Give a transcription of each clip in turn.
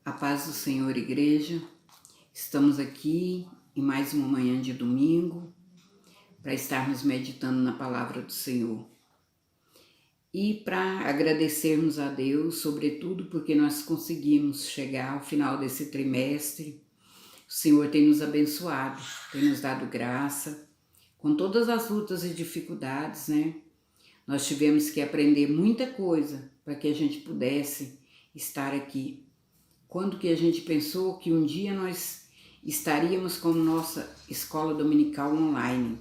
A paz do Senhor, igreja. Estamos aqui em mais uma manhã de domingo para estarmos meditando na palavra do Senhor e para agradecermos a Deus, sobretudo porque nós conseguimos chegar ao final desse trimestre. O Senhor tem nos abençoado, tem nos dado graça, com todas as lutas e dificuldades, né? Nós tivemos que aprender muita coisa para que a gente pudesse estar aqui. Quando que a gente pensou que um dia nós estaríamos com nossa escola dominical online?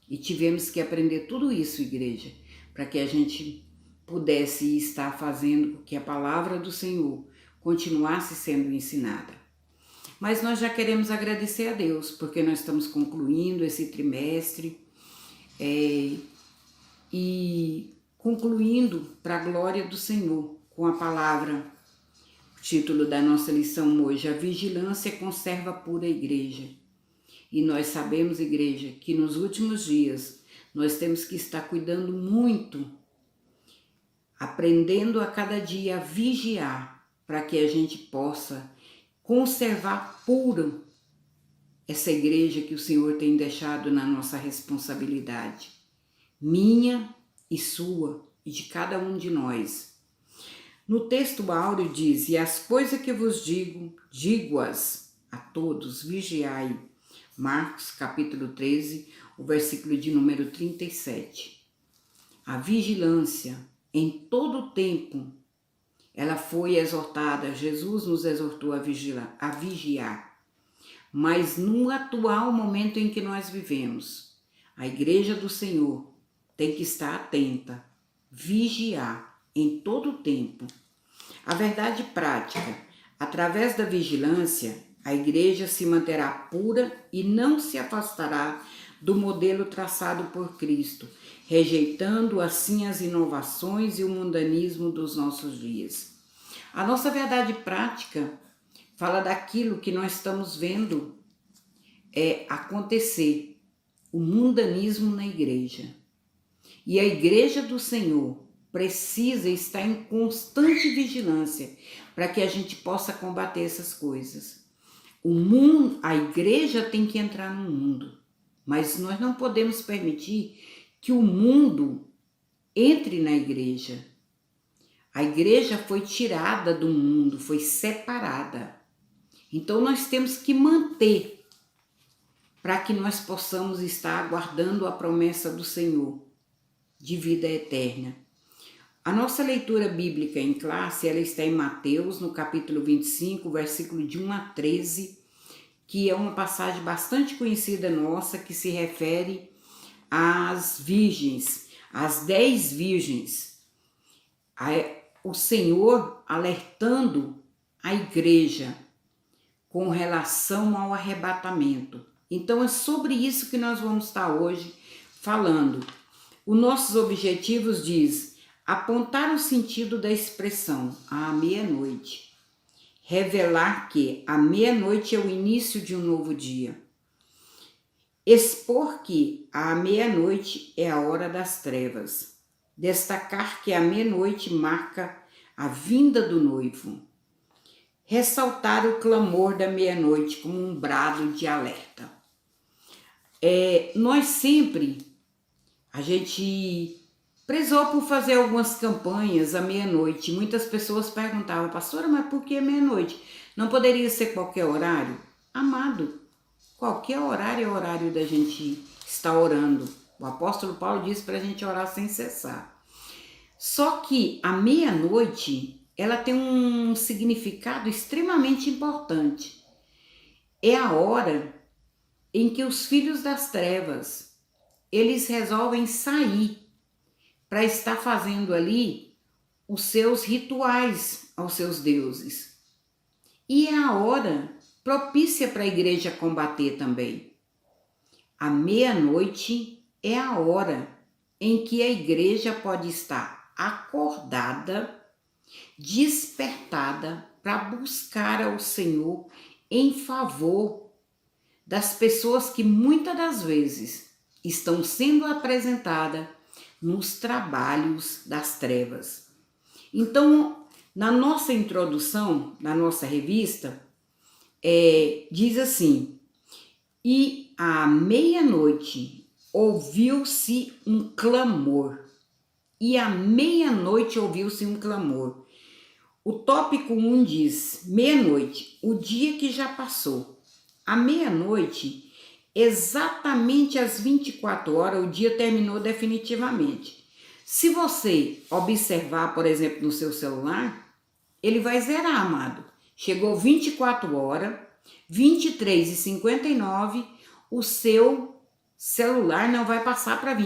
E tivemos que aprender tudo isso, igreja, para que a gente pudesse estar fazendo com que a palavra do Senhor continuasse sendo ensinada. Mas nós já queremos agradecer a Deus, porque nós estamos concluindo esse trimestre e concluindo para a glória do Senhor com a palavra. O título da nossa lição hoje: a vigilância conserva pura a igreja. E nós sabemos, igreja, que nos últimos dias nós temos que estar cuidando muito, aprendendo a cada dia a vigiar, para que a gente possa conservar pura essa igreja que o Senhor tem deixado na nossa responsabilidade, minha e sua e de cada um de nós. No texto áureo diz: e as coisas que vos digo, digo-as a todos, vigiai. Marcos capítulo 13, o versículo de número 37. A vigilância em todo o tempo, ela foi exortada, Jesus nos exortou a vigiar. Mas no atual momento em que nós vivemos, a igreja do Senhor tem que estar atenta, vigiar em todo o tempo. A verdade prática: através da vigilância, a igreja se manterá pura e não se afastará do modelo traçado por Cristo, rejeitando assim as inovações e o mundanismo dos nossos dias. A nossa verdade prática fala daquilo que nós estamos vendo acontecer, o mundanismo na igreja. E a igreja do Senhor precisa estar em constante vigilância para que a gente possa combater essas coisas. A igreja tem que entrar no mundo, mas nós não podemos permitir que o mundo entre na igreja. A igreja foi tirada do mundo, foi separada. Então nós temos que manter para que nós possamos estar aguardando a promessa do Senhor de vida eterna. A nossa leitura bíblica em classe, ela está em Mateus, no capítulo 25, versículo de 1 a 13, que é uma passagem bastante conhecida nossa, que se refere às virgens, às 10 virgens. O Senhor alertando a igreja com relação ao arrebatamento. Então é sobre isso que nós vamos estar hoje falando. Os nossos objetivos diz: apontar o sentido da expressão à meia-noite, revelar que a meia-noite é o início de um novo dia, expor que a meia-noite é a hora das trevas, destacar que a meia-noite marca a vinda do noivo, ressaltar o clamor da meia-noite como um brado de alerta. Nós sempre, a gente prezou por fazer algumas campanhas à meia-noite. Muitas pessoas perguntavam: pastora, mas por que meia-noite? Não poderia ser qualquer horário? Amado, qualquer horário é horário da gente estar orando. O apóstolo Paulo disse para a gente orar sem cessar. Só que a meia-noite, ela tem um significado extremamente importante. É a hora em que os filhos das trevas, eles resolvem sair para estar fazendo ali os seus rituais aos seus deuses. E é a hora propícia para a igreja combater também. A meia-noite é a hora em que a igreja pode estar acordada, despertada para buscar ao Senhor em favor das pessoas que muitas das vezes estão sendo apresentadas nos trabalhos das trevas. Então, na nossa introdução, na nossa revista, diz assim: e à meia-noite ouviu-se um clamor. E à meia-noite ouviu-se um clamor. O tópico 1 diz: meia-noite, o dia que já passou. À meia-noite, exatamente às 24 horas, o dia terminou definitivamente. Se você observar, por exemplo, no seu celular, ele vai zerar, amado. Chegou 24 horas, 23h59, o seu celular não vai passar para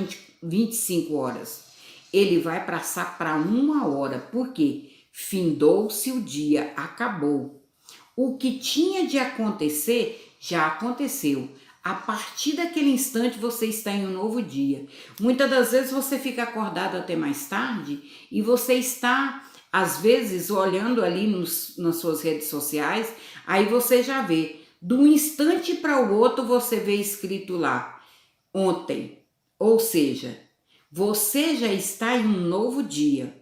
25 horas. Ele vai passar para 1 hora. Por quê? Findou-se o dia, acabou. O que tinha de acontecer, já aconteceu. A partir daquele instante você está em um novo dia. Muitas das vezes você fica acordado até mais tarde e você está, às vezes, olhando ali nas suas redes sociais, aí você já vê, de um instante para o outro você vê escrito lá, ontem. Ou seja, você já está em um novo dia.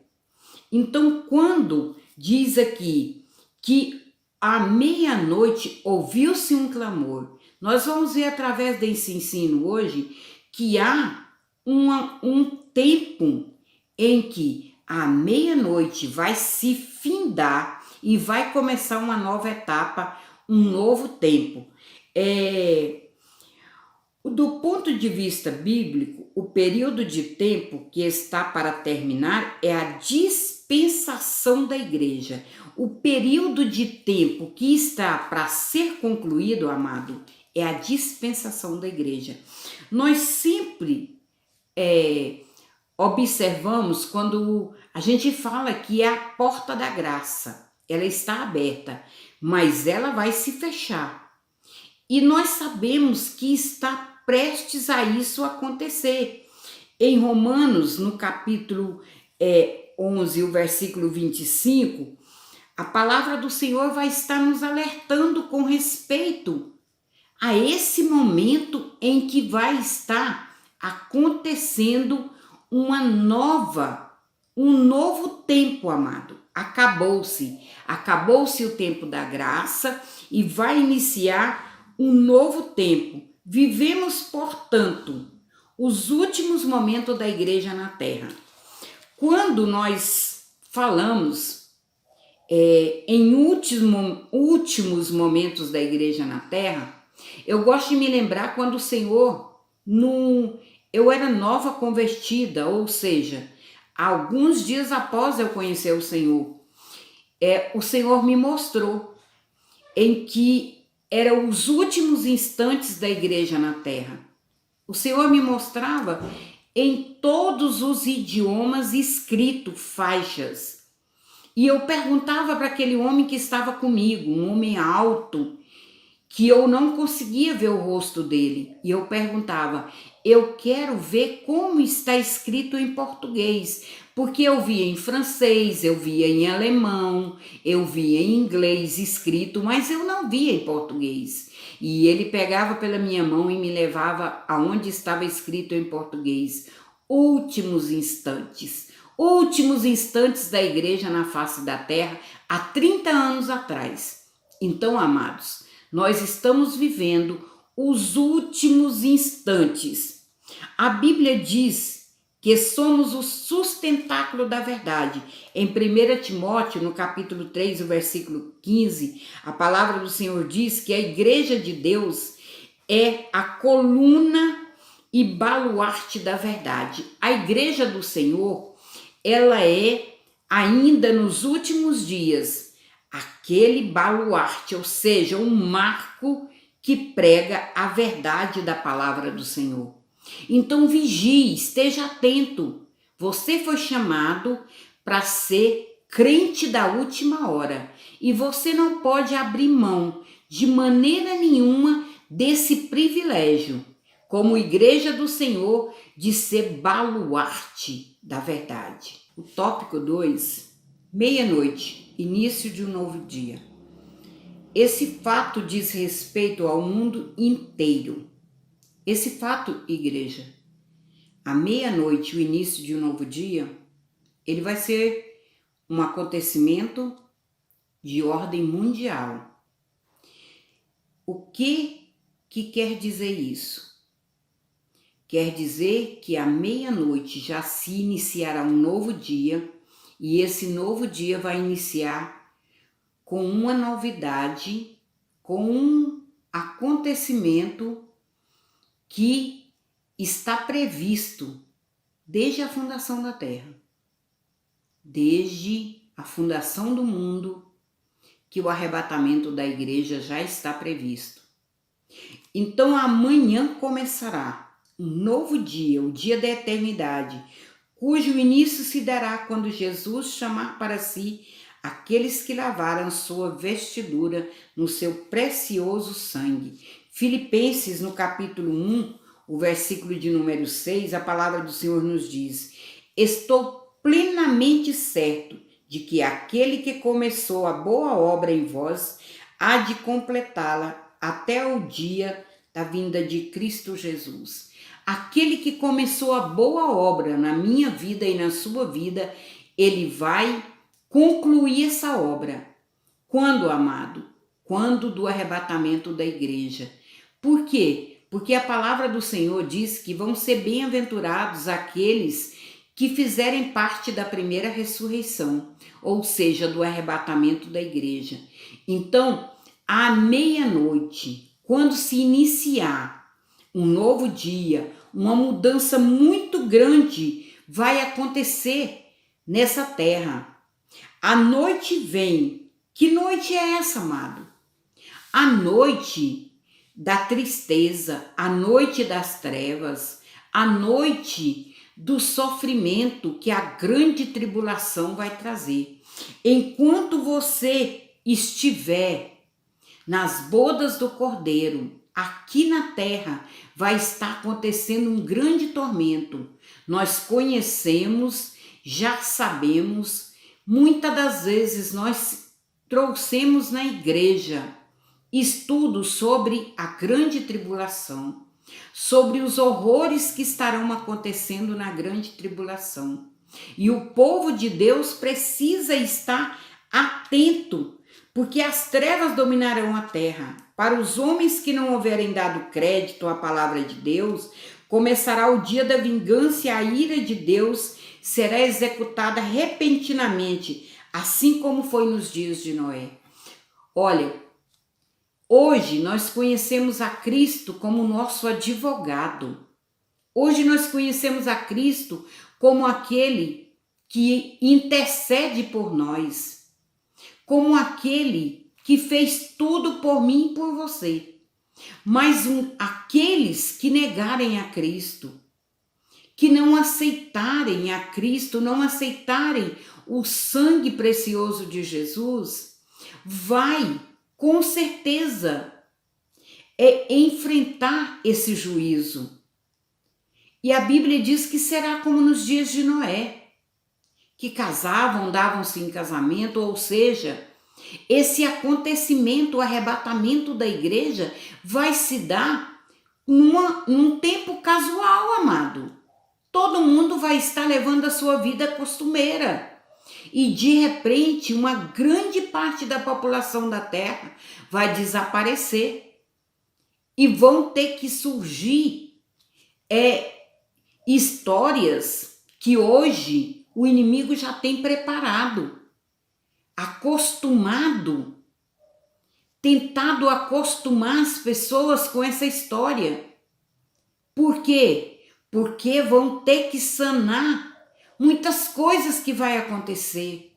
Então, quando diz aqui que à meia-noite ouviu-se um clamor, nós vamos ver através desse ensino hoje que há um tempo em que a meia-noite vai se findar e vai começar uma nova etapa, um novo tempo. Do ponto de vista bíblico, o período de tempo que está para terminar é a dispensação da igreja. O período de tempo que está para ser concluído, amado, é a dispensação da igreja. Nós sempre observamos quando a gente fala que é a porta da graça. Ela está aberta, mas ela vai se fechar. E nós sabemos que está prestes a isso acontecer. Em Romanos, no capítulo 11, o versículo 25, a palavra do Senhor vai estar nos alertando com respeito a esse momento em que vai estar acontecendo um novo tempo, amado. Acabou-se o tempo da graça e vai iniciar um novo tempo. Vivemos, portanto, os últimos momentos da igreja na terra. Quando nós falamos em últimos momentos da igreja na terra, eu gosto de me lembrar quando o Senhor, eu era nova convertida, ou seja, alguns dias após eu conhecer o Senhor, o Senhor me mostrou em que eram os últimos instantes da igreja na terra. O Senhor me mostrava em todos os idiomas escrito faixas. E eu perguntava para aquele homem que estava comigo, um homem alto, que eu não conseguia ver o rosto dele. E eu perguntava, eu quero ver como está escrito em português, porque eu via em francês, eu via em alemão, eu via em inglês escrito, mas eu não via em português. E ele pegava pela minha mão e me levava aonde estava escrito em português, últimos instantes da igreja na face da terra, há 30 anos atrás. Então, amados, nós estamos vivendo os últimos instantes. A Bíblia diz que somos o sustentáculo da verdade. Em 1 Timóteo, no capítulo 3, o versículo 15, a palavra do Senhor diz que a igreja de Deus é a coluna e baluarte da verdade. A igreja do Senhor, ela é, ainda nos últimos dias, aquele baluarte, ou seja, um marco que prega a verdade da palavra do Senhor. Então vigie, esteja atento. Você foi chamado para ser crente da última hora e você não pode abrir mão de maneira nenhuma desse privilégio, como igreja do Senhor, de ser baluarte da verdade. O tópico 2, meia-noite, início de um novo dia. Esse fato diz respeito ao mundo inteiro. Esse fato, igreja, à meia-noite, o início de um novo dia, ele vai ser um acontecimento de ordem mundial. O que quer dizer isso? Quer dizer que à meia-noite já se iniciará um novo dia, e esse novo dia vai iniciar com uma novidade, com um acontecimento que está previsto desde a fundação da Terra, desde a fundação do mundo, que o arrebatamento da igreja já está previsto. Então amanhã começará um novo dia, o dia da eternidade, cujo início se dará quando Jesus chamar para si aqueles que lavaram sua vestidura no seu precioso sangue. Filipenses, no capítulo 1, o versículo de número 6, a palavra do Senhor nos diz: estou plenamente certo de que aquele que começou a boa obra em vós há de completá-la até o dia da vinda de Cristo Jesus. Aquele que começou a boa obra na minha vida e na sua vida, ele vai concluir essa obra. Quando, amado? Quando do arrebatamento da igreja. Por quê? Porque a palavra do Senhor diz que vão ser bem-aventurados aqueles que fizerem parte da primeira ressurreição, ou seja, do arrebatamento da igreja. Então, à meia-noite, quando se iniciar um novo dia, uma mudança muito grande vai acontecer nessa terra. A noite vem. Que noite é essa, amado? A noite da tristeza, a noite das trevas, a noite do sofrimento que a grande tribulação vai trazer. Enquanto você estiver nas bodas do Cordeiro, aqui na terra vai estar acontecendo um grande tormento. Nós conhecemos, já sabemos, muitas das vezes nós trouxemos na igreja estudos sobre a grande tribulação, sobre os horrores que estarão acontecendo na grande tribulação. E o povo de Deus precisa estar atento, porque as trevas dominarão a terra. Para os homens que não houverem dado crédito à palavra de Deus, começará o dia da vingança e a ira de Deus será executada repentinamente, assim como foi nos dias de Noé. Olha, hoje nós conhecemos a Cristo como nosso advogado. Hoje nós conhecemos a Cristo como aquele que intercede por nós, como aquele que fez tudo por mim e por você. Mas aqueles que negarem a Cristo, que não aceitarem a Cristo, não aceitarem o sangue precioso de Jesus, vai, com certeza, enfrentar esse juízo. E a Bíblia diz que será como nos dias de Noé, que casavam, davam-se em casamento, ou seja, esse acontecimento, o arrebatamento da igreja, vai se dar num tempo casual, amado. Todo mundo vai estar levando a sua vida costumeira. E de repente, uma grande parte da população da Terra vai desaparecer. E vão ter que surgir histórias que hoje o inimigo já tem preparado, acostumado, tentado acostumar as pessoas com essa história. Por quê? Porque vão ter que sanar muitas coisas que vai acontecer.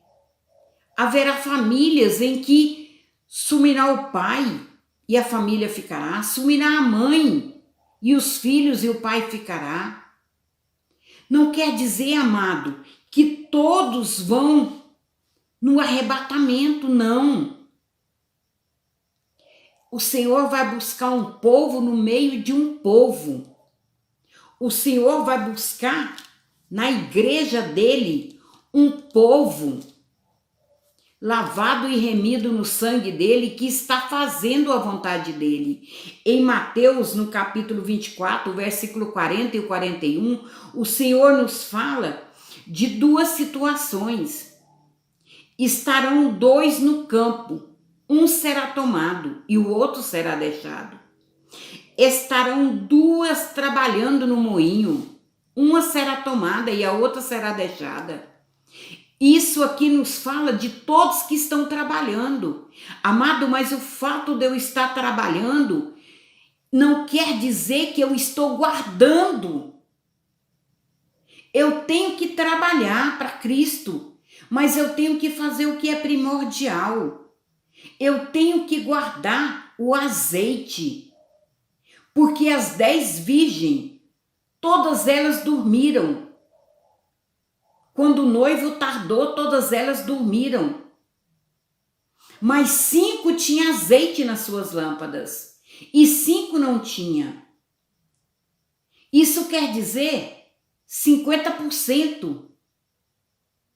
Haverá famílias em que sumirá o pai e a família ficará, sumirá a mãe e os filhos e o pai ficará. Não quer dizer, amado, que todos vão no arrebatamento, não. O Senhor vai buscar um povo no meio de um povo. O Senhor vai buscar na igreja dele um povo lavado e remido no sangue dele, que está fazendo a vontade dele. Em Mateus, no capítulo 24, versículo 40 e 41, o Senhor nos fala de duas situações. Estarão dois no campo, um será tomado e o outro será deixado. Estarão duas trabalhando no moinho, uma será tomada e a outra será deixada. Isso aqui nos fala de todos que estão trabalhando. Amado, mas o fato de eu estar trabalhando não quer dizer que eu estou guardando. Eu tenho que trabalhar para Cristo, mas eu tenho que fazer o que é primordial. Eu tenho que guardar o azeite, porque as 10 virgens, todas elas dormiram. Quando o noivo tardou, todas elas dormiram. Mas 5 tinham azeite nas suas lâmpadas e 5 não tinha. Isso quer dizer 50%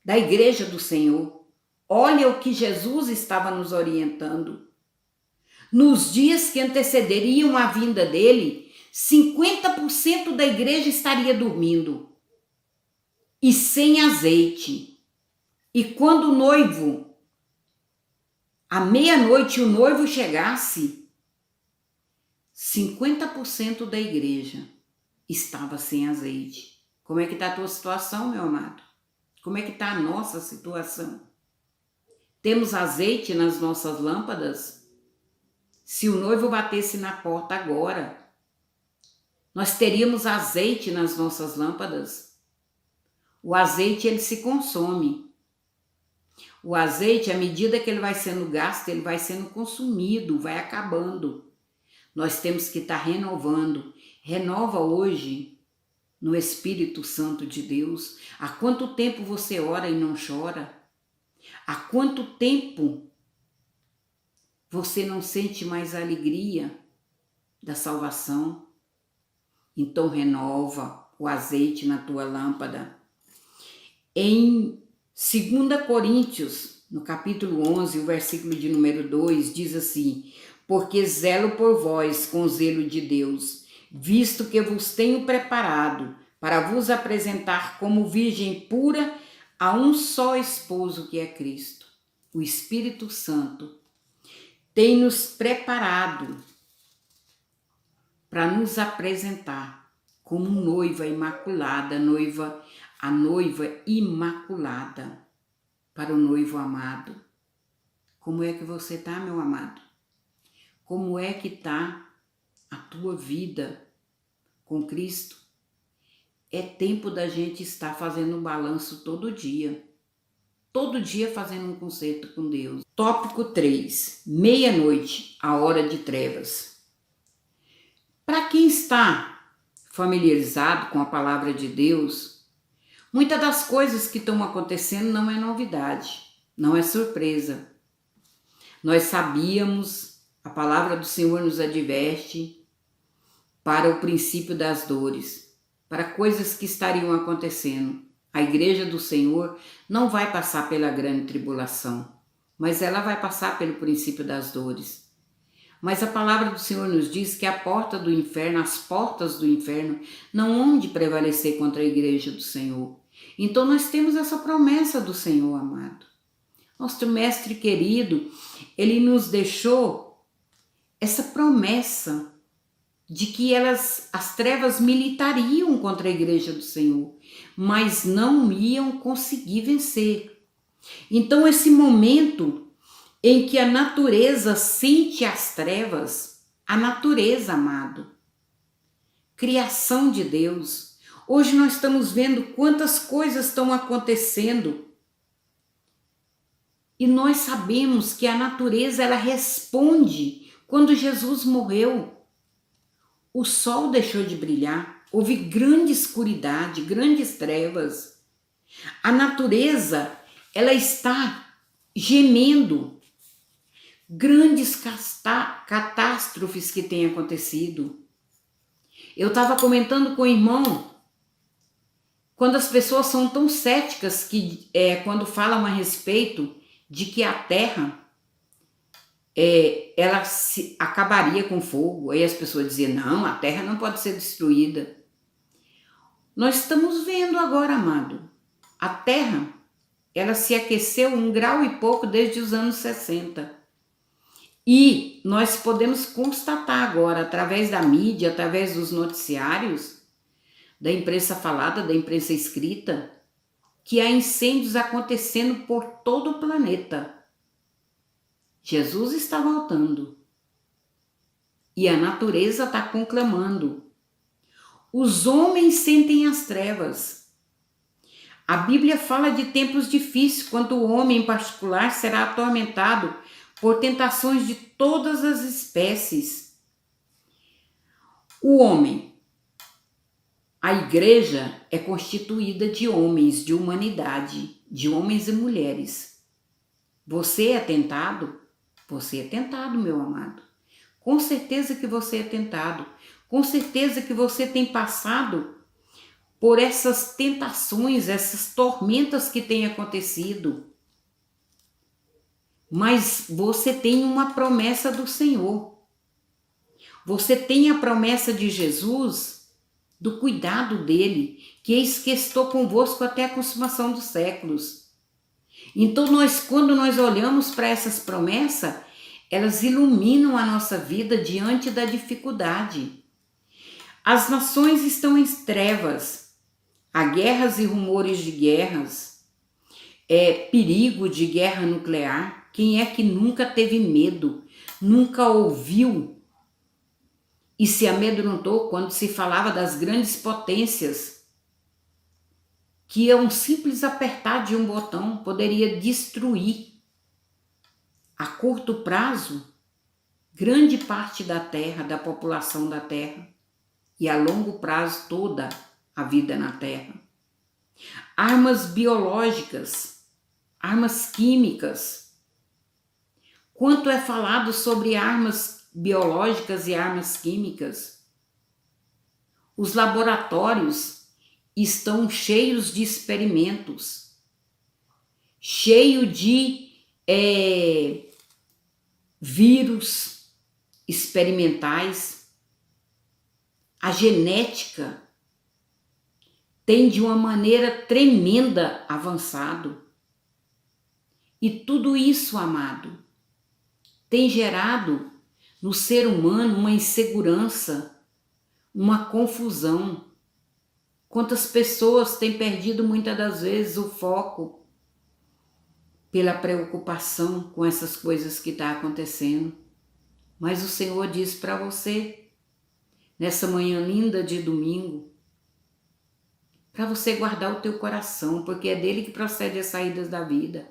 da igreja do Senhor. Olha o que Jesus estava nos orientando. Nos dias que antecederiam a vinda dele, 50% da igreja estaria dormindo e sem azeite. E quando o noivo, à meia-noite, o noivo chegasse, 50% da igreja estava sem azeite. Como é que está a tua situação, meu amado? Como é que está a nossa situação? Temos azeite nas nossas lâmpadas? Se o noivo batesse na porta agora, nós teríamos azeite nas nossas lâmpadas? O azeite, ele se consome. O azeite, à medida que ele vai sendo gasto, ele vai sendo consumido, vai acabando. Nós temos que estar renovando. Renova hoje no Espírito Santo de Deus. Há quanto tempo você ora e não chora? Há quanto tempo você não sente mais a alegria da salvação? Então renova o azeite na tua lâmpada. Em 2 Coríntios, no capítulo 11, o versículo de número 2, diz assim: porque zelo por vós com zelo de Deus, visto que vos tenho preparado para vos apresentar como virgem pura a um só esposo, que é Cristo. O Espírito Santo tem nos preparado para nos apresentar como noiva imaculada, a noiva imaculada para o noivo amado. Como é que você está, meu amado? Como é que está a tua vida com Cristo? É tempo da gente estar fazendo um balanço todo dia fazendo um concerto com Deus. Tópico 3, meia-noite, a hora de trevas. Para quem está familiarizado com a palavra de Deus, muitas das coisas que estão acontecendo não é novidade, não é surpresa. Nós sabíamos, a palavra do Senhor nos adverte para o princípio das dores, para coisas que estariam acontecendo. A igreja do Senhor não vai passar pela grande tribulação, mas ela vai passar pelo princípio das dores. Mas a palavra do Senhor nos diz que a porta do inferno, as portas do inferno, não hão de prevalecer contra a igreja do Senhor. Então nós temos essa promessa do Senhor, amado. Nosso mestre querido, ele nos deixou essa promessa de que as trevas militariam contra a igreja do Senhor, mas não iam conseguir vencer. Então esse momento em que a natureza sente as trevas, a natureza, amado, criação de Deus. Hoje nós estamos vendo quantas coisas estão acontecendo e nós sabemos que a natureza, ela responde. Quando Jesus morreu, o sol deixou de brilhar, houve grande escuridade, grandes trevas. A natureza, ela está gemendo. Grandes catástrofes que têm acontecido. Eu estava comentando com o irmão, quando as pessoas são tão céticas que quando falam a respeito de que a terra ela acabaria com fogo. Aí as pessoas diziam, não, a terra não pode ser destruída. Nós estamos vendo agora, amado, a terra, ela se aqueceu 1 grau e pouco desde os anos 60. E nós podemos constatar agora, através da mídia, através dos noticiários, da imprensa falada, da imprensa escrita, que há incêndios acontecendo por todo o planeta. Jesus está voltando. E a natureza está conclamando. Os homens sentem as trevas. A Bíblia fala de tempos difíceis, quando o homem em particular será atormentado por tentações de todas as espécies. O homem, a igreja é constituída de homens, de humanidade, de homens e mulheres. Você é tentado? Você é tentado, meu amado. Com certeza que você é tentado. Com certeza que você tem passado por essas tentações, essas tormentas que têm acontecido. Mas você tem uma promessa do Senhor. Você tem a promessa de Jesus, do cuidado dele, que eis que estou convosco até a consumação dos séculos. Então, quando nós olhamos para essas promessas, elas iluminam a nossa vida diante da dificuldade. As nações estão em trevas, há guerras e rumores de guerras, perigo de guerra nuclear. Quem é que nunca teve medo, nunca ouviu e se amedrontou quando se falava das grandes potências, que um simples apertar de um botão poderia destruir a curto prazo grande parte da Terra, da população da Terra, e a longo prazo toda a vida na Terra. Armas biológicas, armas químicas. Quanto é falado sobre armas biológicas e armas químicas? Os laboratórios estão cheios de experimentos, cheios de vírus experimentais. A genética tem de uma maneira tremenda avançado. E tudo isso, amado, tem gerado no ser humano uma insegurança, uma confusão. Quantas pessoas têm perdido muitas das vezes o foco pela preocupação com essas coisas que estão acontecendo. Mas o Senhor diz para você, nessa manhã linda de domingo, para você guardar o teu coração, porque é dele que procede as saídas da vida,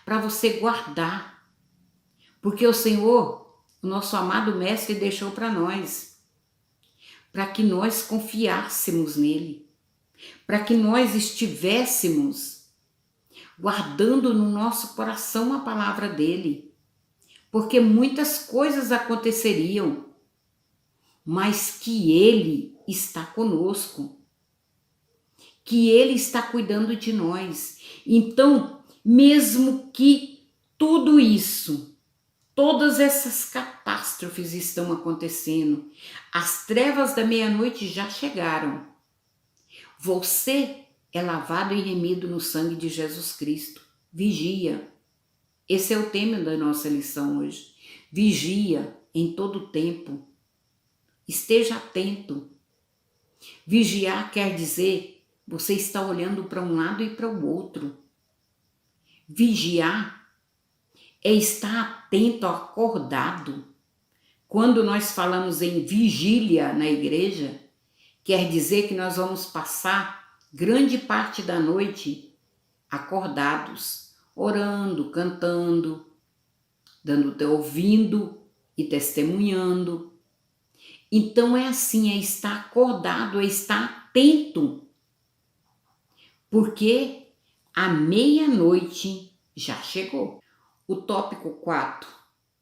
para você guardar, porque o Senhor, o nosso amado Mestre, deixou para nós, para que nós confiássemos nele, para que nós estivéssemos guardando no nosso coração a palavra dele, porque muitas coisas aconteceriam, mas que ele está conosco, que ele está cuidando de nós. Então, mesmo que tudo isso, todas essas catástrofes estão acontecendo, as trevas da meia-noite já chegaram. Você é lavado e remido no sangue de Jesus Cristo. Vigia. Esse é o tema da nossa lição hoje. Vigia em todo o tempo. Esteja atento. Vigiar quer dizer você está olhando para um lado e para o outro. Vigiar é estar atento, acordado. Quando nós falamos em vigília na igreja, quer dizer que nós vamos passar grande parte da noite acordados, orando, cantando, ouvindo e testemunhando. Então é assim, é estar acordado, é estar atento, porque a meia-noite já chegou. O tópico 4,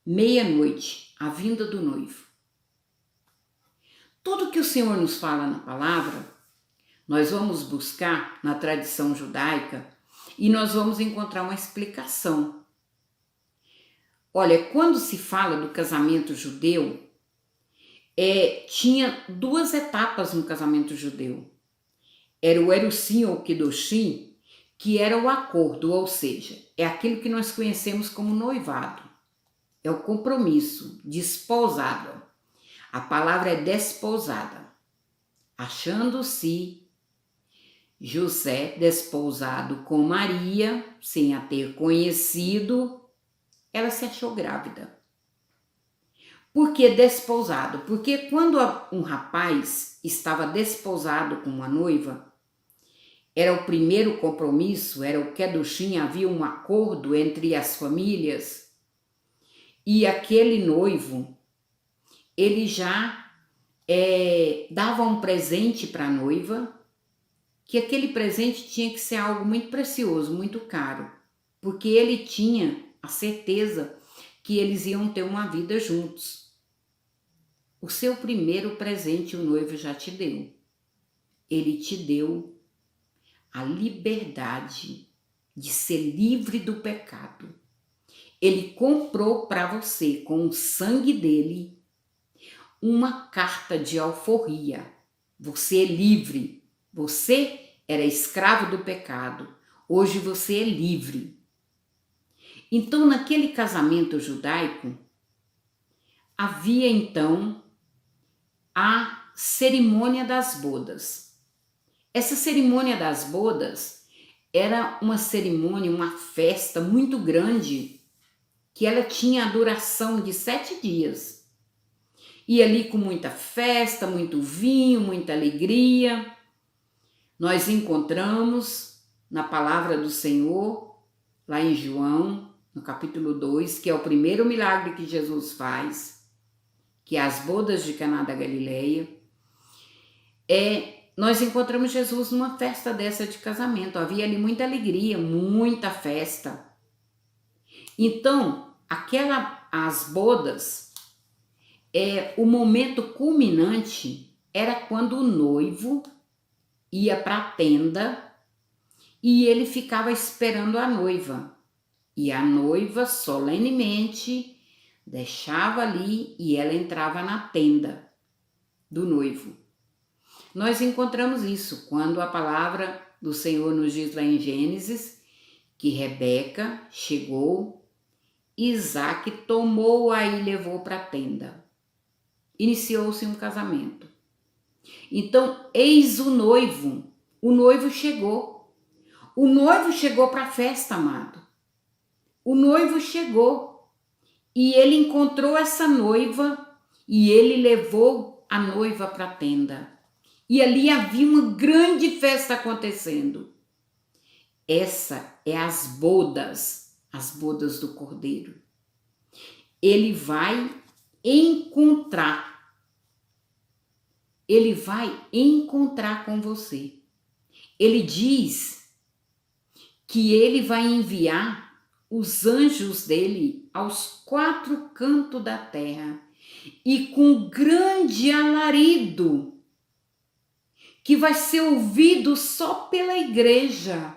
meia-noite, a vinda do noivo. Tudo que o Senhor nos fala na palavra, nós vamos buscar na tradição judaica e nós vamos encontrar uma explicação. Olha, quando se fala do casamento judeu, tinha duas etapas no casamento judeu. Era o Erusim ou Kedoshim, que era o acordo, ou seja, é aquilo que nós conhecemos como noivado. É o compromisso, desposado. A palavra é desposada. Achando-se José desposado com Maria, sem a ter conhecido, ela se achou grávida. Por que desposado? Porque quando um rapaz estava desposado com uma noiva, era o primeiro compromisso, era o kedushim, havia um acordo entre as famílias, e aquele noivo, ele já dava um presente para a noiva, que aquele presente tinha que ser algo muito precioso, muito caro, porque ele tinha a certeza que eles iam ter uma vida juntos. O seu primeiro presente o noivo já te deu. Ele te deu a liberdade de ser livre do pecado. Ele comprou para você, com o sangue dele, uma carta de alforria. Você é livre. Você era escravo do pecado. Hoje você é livre. Então, naquele casamento judaico, havia então a cerimônia das bodas. Essa cerimônia das bodas era uma cerimônia, uma festa muito grande, que ela tinha a duração de 7 dias. E ali com muita festa, muito vinho, muita alegria, nós encontramos na palavra do Senhor, lá em João, no capítulo 2, que é o primeiro milagre que Jesus faz, que é as bodas de Caná da Galileia, nós encontramos Jesus numa festa dessa de casamento. Havia ali muita alegria, muita festa. Então, as bodas, o momento culminante era quando o noivo ia para a tenda e ele ficava esperando a noiva. E a noiva solenemente deixava ali e ela entrava na tenda do noivo. Nós encontramos isso quando a palavra do Senhor nos diz lá em Gênesis que Rebeca chegou, Isaac tomou-a e levou para a tenda. Iniciou-se um casamento. Então, eis o noivo chegou. O noivo chegou para a festa, amado. O noivo chegou e ele encontrou essa noiva e ele levou a noiva para a tenda. E ali havia uma grande festa acontecendo. Essa é as bodas do Cordeiro. Ele vai encontrar com você. Ele diz que ele vai enviar os anjos dele aos 4 cantos da terra e com grande alarido, que vai ser ouvido só pela igreja.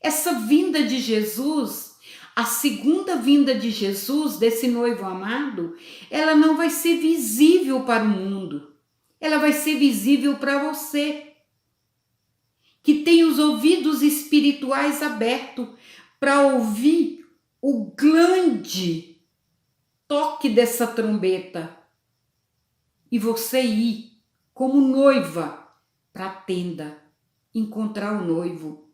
Essa vinda de Jesus, a segunda vinda de Jesus, desse noivo amado, ela não vai ser visível para o mundo. Ela vai ser visível para você, que tem os ouvidos espirituais abertos para ouvir o grande toque dessa trombeta. E você ir como noiva para a tenda, encontrar o noivo.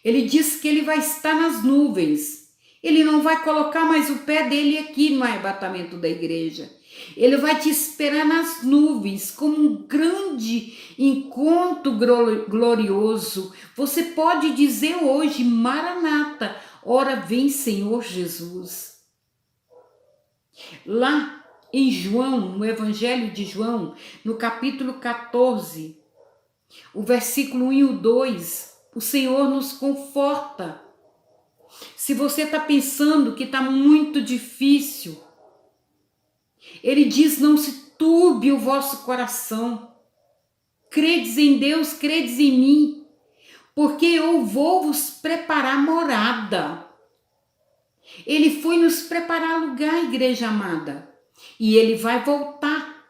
Ele diz que ele vai estar nas nuvens. Ele não vai colocar mais o pé dele aqui no arrebatamento da igreja. Ele vai te esperar nas nuvens como um grande encontro glorioso. Você pode dizer hoje, Maranata, ora vem Senhor Jesus. Lá em João, no Evangelho de João, no capítulo 14, o versículo 1 e o 2, o Senhor nos conforta. Se você está pensando que está muito difícil, ele diz, não se turbe o vosso coração. Credes em Deus, credes em mim, porque eu vou vos preparar morada. Ele foi nos preparar lugar, igreja amada. E ele vai voltar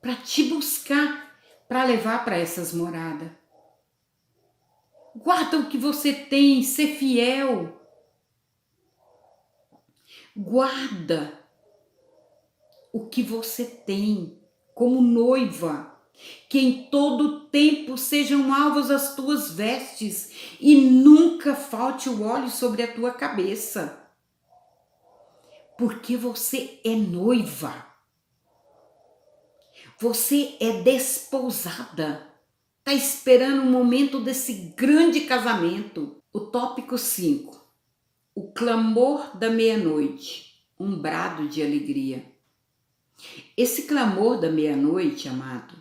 para te buscar, para levar para essas moradas. Guarda o que você tem, ser fiel. Guarda o que você tem como noiva. Que em todo tempo sejam alvos as tuas vestes e nunca falte o óleo sobre a tua cabeça. Porque você é noiva. Você é desposada. Está esperando o momento desse grande casamento. O tópico 5. O clamor da meia-noite. Um brado de alegria. Esse clamor da meia-noite, amado,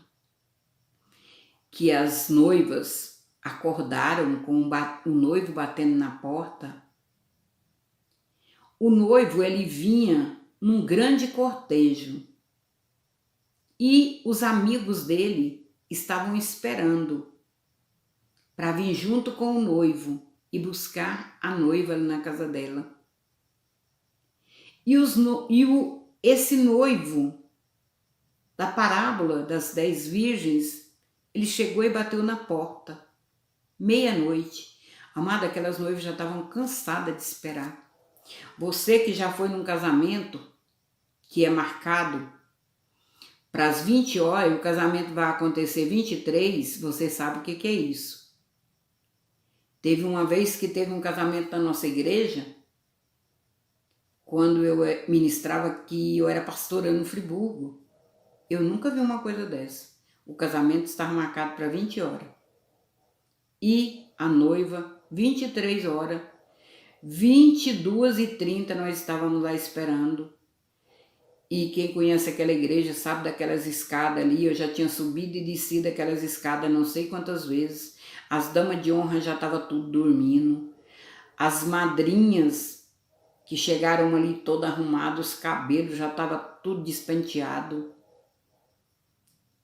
que as noivas acordaram com o noivo batendo na porta. O noivo, ele vinha num grande cortejo e os amigos dele estavam esperando para vir junto com o noivo e buscar a noiva ali na casa dela. Esse noivo da parábola das 10 virgens, ele chegou e bateu na porta, meia-noite. Amada, aquelas noivas já estavam cansadas de esperar. Você que já foi num casamento que é marcado para as 20 horas, e o casamento vai acontecer 23, você sabe o que é isso. Teve uma vez que teve um casamento na nossa igreja, quando eu ministrava, que eu era pastora no Friburgo. Eu nunca vi uma coisa dessa. O casamento estava marcado para 20 horas. E a noiva, 23 horas, 22h30 nós estávamos lá esperando. E quem conhece aquela igreja sabe daquelas escadas ali. Eu já tinha subido e descido aquelas escadas não sei quantas vezes. As damas de honra já estavam tudo dormindo. As madrinhas que chegaram ali todas arrumadas, os cabelos já estavam tudo despenteado.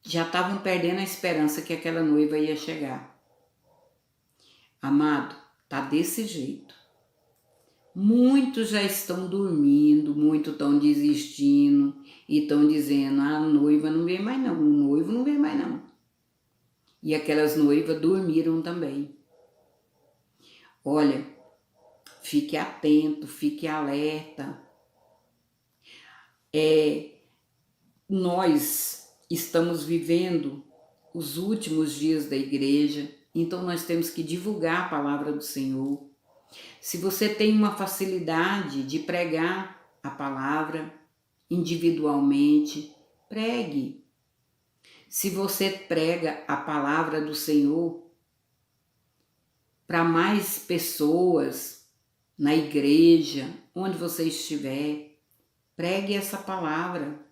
Já estavam perdendo a esperança que aquela noiva ia chegar. Amado, tá desse jeito. Muitos já estão dormindo, muitos estão desistindo e estão dizendo, a noiva não vem mais não, o noivo não vem mais não. E aquelas noivas dormiram também. Olha, fique atento, fique alerta. Nós estamos vivendo os últimos dias da igreja, então nós temos que divulgar a palavra do Senhor. Se você tem uma facilidade de pregar a palavra individualmente, pregue. Se você prega a palavra do Senhor para mais pessoas na igreja, onde você estiver, pregue essa palavra.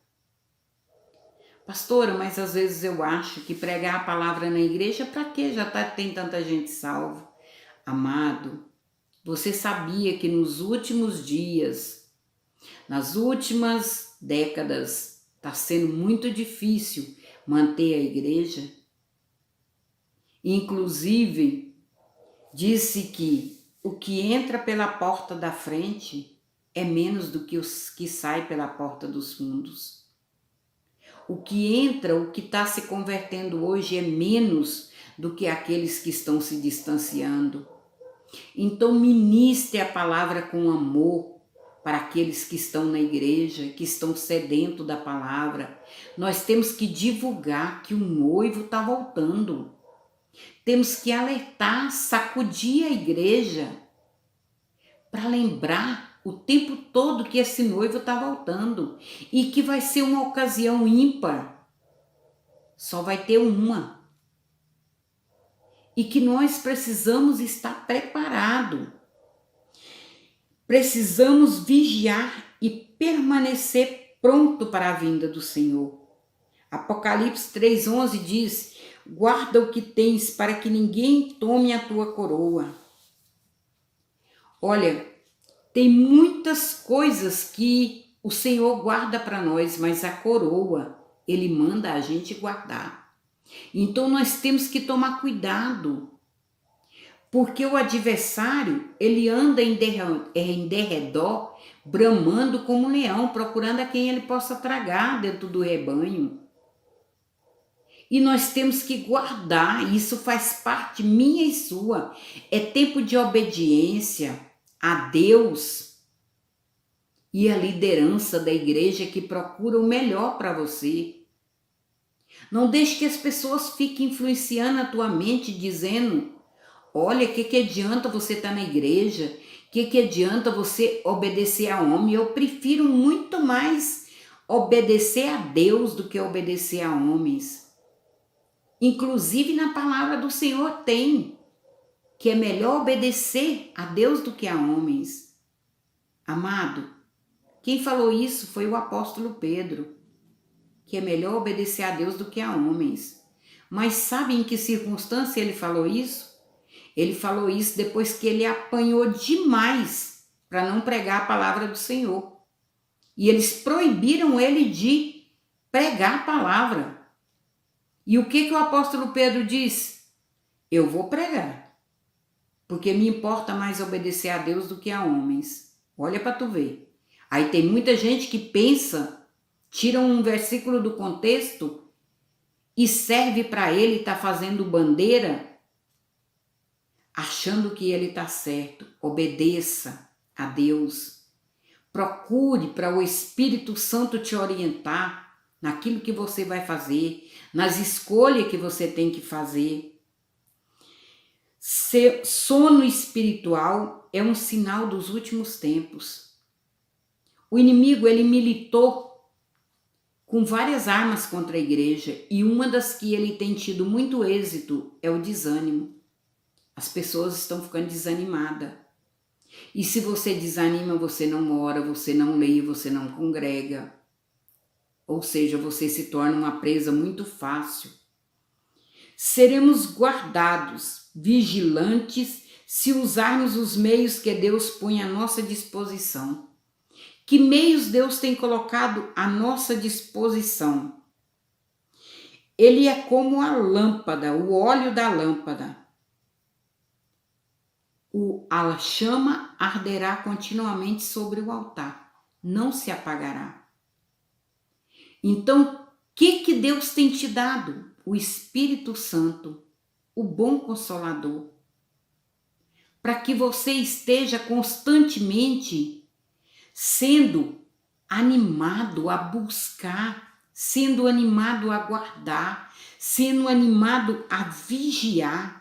Pastora, mas às vezes eu acho que pregar a palavra na igreja, para quê? Tem tanta gente salva. Amado, você sabia que nos últimos dias, nas últimas décadas, está sendo muito difícil manter a igreja? Inclusive, disse que o que entra pela porta da frente é menos do que os que saem pela porta dos fundos. O que entra, o que está se convertendo hoje é menos do que aqueles que estão se distanciando. Então ministre a palavra com amor para aqueles que estão na igreja, que estão sedentos da palavra. Nós temos que divulgar que o noivo está voltando. Temos que alertar, sacudir a igreja para lembrar o tempo todo que esse noivo está voltando e que vai ser uma ocasião ímpar. Só vai ter uma. E que nós precisamos estar preparados. Precisamos vigiar e permanecer pronto para a vinda do Senhor. Apocalipse 3:11 diz: guarda o que tens para que ninguém tome a tua coroa. Olha, tem muitas coisas que o Senhor guarda para nós, mas a coroa, Ele manda a gente guardar. Então nós temos que tomar cuidado, Porque o adversário, ele anda em derredor, bramando como um leão, procurando a quem ele possa tragar dentro do rebanho. E nós temos que guardar, isso faz parte minha e sua. É tempo de obediência a Deus e a liderança da igreja que procura o melhor para você. Não deixe que as pessoas fiquem influenciando a tua mente, dizendo: olha, o que adianta você estar na igreja? O que adianta você obedecer a homem? Eu prefiro muito mais obedecer a Deus do que obedecer a homens. Inclusive na palavra do Senhor tem que é melhor obedecer a Deus do que a homens. Amado, quem falou isso foi o apóstolo Pedro, que é melhor obedecer a Deus do que a homens. Mas sabe em que circunstância ele falou isso? Ele falou isso depois que ele apanhou demais para não pregar a palavra do Senhor. E eles proibiram ele de pregar a palavra. E o que o apóstolo Pedro diz? Eu vou pregar, porque me importa mais obedecer a Deus do que a homens. Olha para tu ver. Aí tem muita gente que pensa, tira um versículo do contexto e serve para ele estar fazendo bandeira, achando que ele está certo. Obedeça a Deus. Procure para o Espírito Santo te orientar naquilo que você vai fazer, nas escolhas que você tem que fazer. Sono espiritual é um sinal dos últimos tempos. O inimigo, ele militou com várias armas contra a igreja e uma das que ele tem tido muito êxito é o desânimo. As pessoas estão ficando desanimadas. E se você desanima, você não ora, você não lê, você não congrega. Ou seja, você se torna uma presa muito fácil. Seremos guardados, vigilantes, se usarmos os meios que Deus põe à nossa disposição. Que meios Deus tem colocado à nossa disposição? Ele é como a lâmpada, o óleo da lâmpada. A chama arderá continuamente sobre o altar, não se apagará. Então, o que Deus tem te dado? O Espírito Santo, o bom Consolador, para que você esteja constantemente sendo animado a buscar, sendo animado a guardar, sendo animado a vigiar.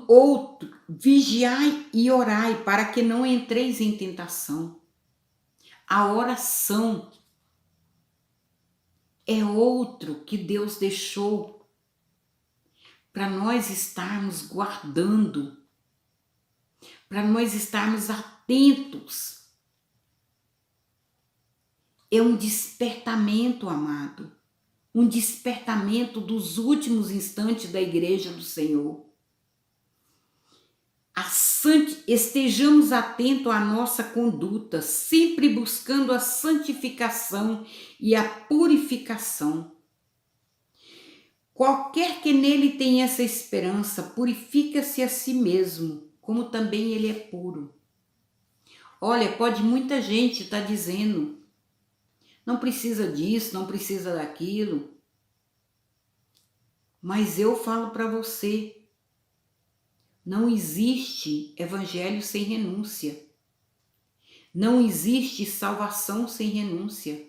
Outro, vigiai e orai para que não entreis em tentação. A oração é outro que Deus deixou para nós estarmos guardando, para nós estarmos atentos. É um despertamento, amado, um despertamento dos últimos instantes da igreja do Senhor. Estejamos atentos à nossa conduta, sempre buscando a santificação e a purificação. Qualquer que nele tenha essa esperança, purifica-se a si mesmo, como também ele é puro. Olha, pode muita gente estar dizendo, não precisa disso, não precisa daquilo. Mas eu falo para você, não existe evangelho sem renúncia. Não existe salvação sem renúncia.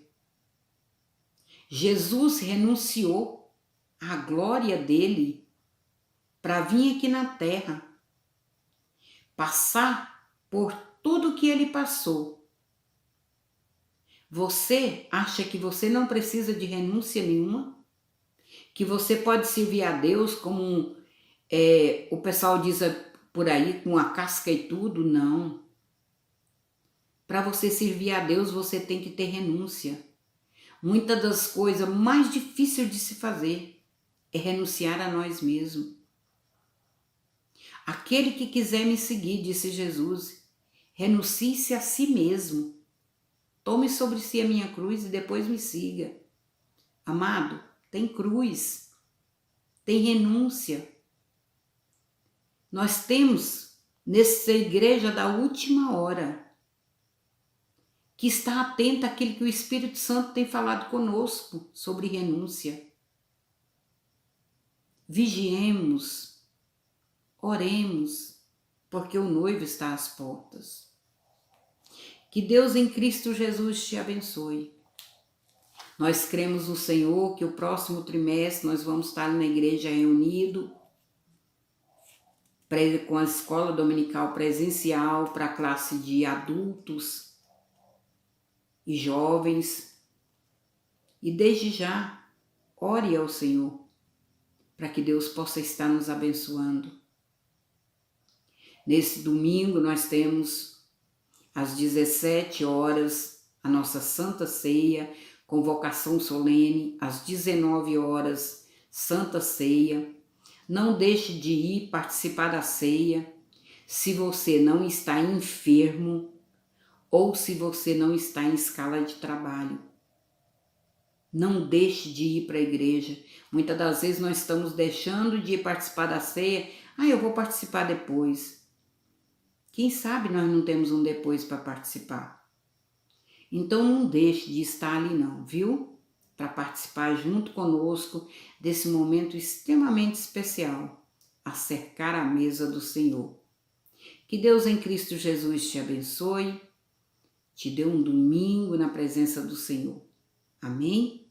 Jesus renunciou à glória dele para vir aqui na terra, passar por tudo que ele passou. Você acha que você não precisa de renúncia nenhuma? Que você pode servir a Deus como o pessoal diz por aí, com a casca e tudo? Não. Para você servir a Deus, você tem que ter renúncia. Muitas das coisas mais difíceis de se fazer é renunciar a nós mesmos. Aquele que quiser me seguir, disse Jesus, renuncie-se a si mesmo. Tome sobre si a minha cruz e depois me siga. Amado, tem cruz, tem renúncia. Nós temos nessa igreja da última hora, que está atenta àquilo que o Espírito Santo tem falado conosco sobre renúncia. Vigiemos, oremos, porque o noivo está às portas. Que Deus em Cristo Jesus te abençoe. Nós cremos no Senhor que o próximo trimestre nós vamos estar na igreja reunido com a escola dominical presencial para a classe de adultos e jovens. E desde já, ore ao Senhor para que Deus possa estar nos abençoando. Nesse domingo nós temos às 17 horas a nossa Santa Ceia, convocação solene, às 19 horas, Santa Ceia. Não deixe de ir participar da ceia se você não está enfermo ou se você não está em escala de trabalho. Não deixe de ir para a igreja. Muitas das vezes nós estamos deixando de ir participar da ceia. Eu vou participar depois. Quem sabe nós não temos um depois para participar. Então não deixe de estar ali não, viu? Para participar junto conosco desse momento extremamente especial, a cercar a mesa do Senhor. Que Deus em Cristo Jesus te abençoe, te dê um domingo na presença do Senhor. Amém?